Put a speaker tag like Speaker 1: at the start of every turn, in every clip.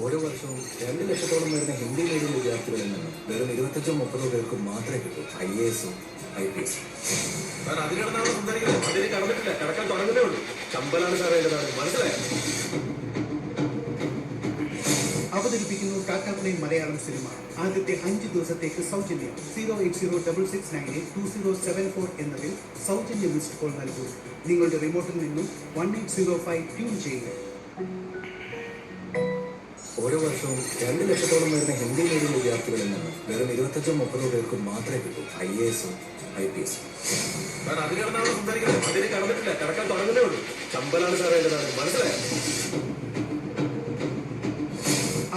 Speaker 1: ഓരോ വർഷവും 2 ലക്ഷത്തോളം വരുന്ന ഹിന്ദി മീഡിയം വിദ്യാർത്ഥികളിൽ നിന്ന് വെറും 25-30 പേർക്ക് മാത്രമേ കിട്ടൂ IAS-ഉം IPS.
Speaker 2: അവതരിപ്പിക്കുന്നു ടാറ്റ പ്ലേ മലയാളം സിനിമ. ആദ്യത്തെ 5 ദിവസത്തേക്ക് സൗജന്യം. 08066982074 എന്നതിൽ സൗജന്യ മിസ്ഡ് കോൾ നൽകൂ. നിങ്ങളുടെ റിമോട്ടിൽ നിന്നും 1805 ട്യൂൺ ചെയ്യുക.
Speaker 1: ഓരോ വർഷവും 2 ലക്ഷത്തോളം വരുന്ന ഹിന്ദി മീഡിയം വിദ്യാർത്ഥികളിൽ നിന്ന് വെറും 25-30 പേർക്ക് മാത്രമേ കിട്ടൂ IAS-ഉം IPS.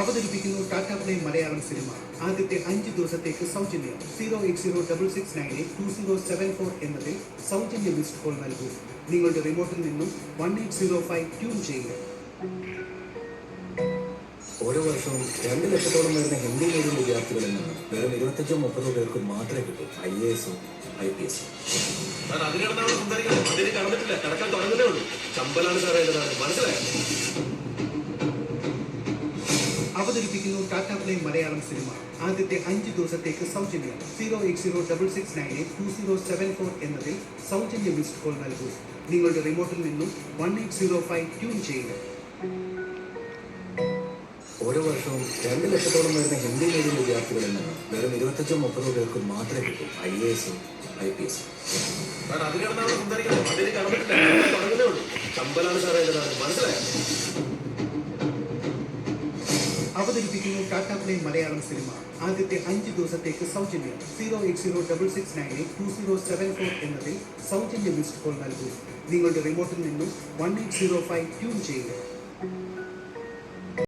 Speaker 2: അവതരിപ്പിക്കുന്നു ടാറ്റ പ്ലേ മലയാളം സിനിമ. ആദ്യത്തെ 5 ദിവസത്തേക്ക് സൗജന്യം. 08066982074 എന്നതിൽ സൗജന്യ മിസ്ഡ് കോൾ നൽകൂ. നിങ്ങളുടെ റിമോട്ടിൽ നിന്നും 1805 ട്യൂൺ ചെയ്യുക.
Speaker 1: ഓരോ വർഷവും 2 ലക്ഷത്തോളം വരുന്ന ഹിന്ദി മീഡിയം വിദ്യാർത്ഥികളിൽ നിന്ന് വെറും 25-30 പേർക്ക് മാത്രമേ കിട്ടൂ IAS-ഉം IPS.
Speaker 2: അവതരിപ്പിക്കുന്നു ടാറ്റ പ്ലേ മലയാളം സിനിമ. ആദ്യത്തെ 5 ദിവസത്തേക്ക് സൗജന്യം. 08066982074 എന്നതിൽ സൗജന്യ മിസ്ഡ് കോൾ നൽകൂ. നിങ്ങളുടെ റിമോട്ടിൽ നിന്നും 1805 ട്യൂൺ ചെയ്യുക.
Speaker 1: ഓരോ വർഷവും 2 ലക്ഷത്തോളം വരുന്ന ഹിന്ദി മീഡിയം വിദ്യാർത്ഥികളിൽ നിന്ന് വെറും 25-30 പേർക്ക് മാത്രമേ കിട്ടൂ IAS-ഉം IPS.
Speaker 2: അവതരിപ്പിക്കുന്നു ടാറ്റ പ്ലേ മലയാളം സിനിമ. ആദ്യത്തെ 5 ദിവസത്തേക്ക് സൗജന്യം. 08066982074 എന്നതിൽ സൗജന്യ മിസ്ഡ് കോൾ നൽകൂ. നിങ്ങളുടെ റിമോട്ടിൽ നിന്നും 1805 ട്യൂൺ ചെയ്യുക.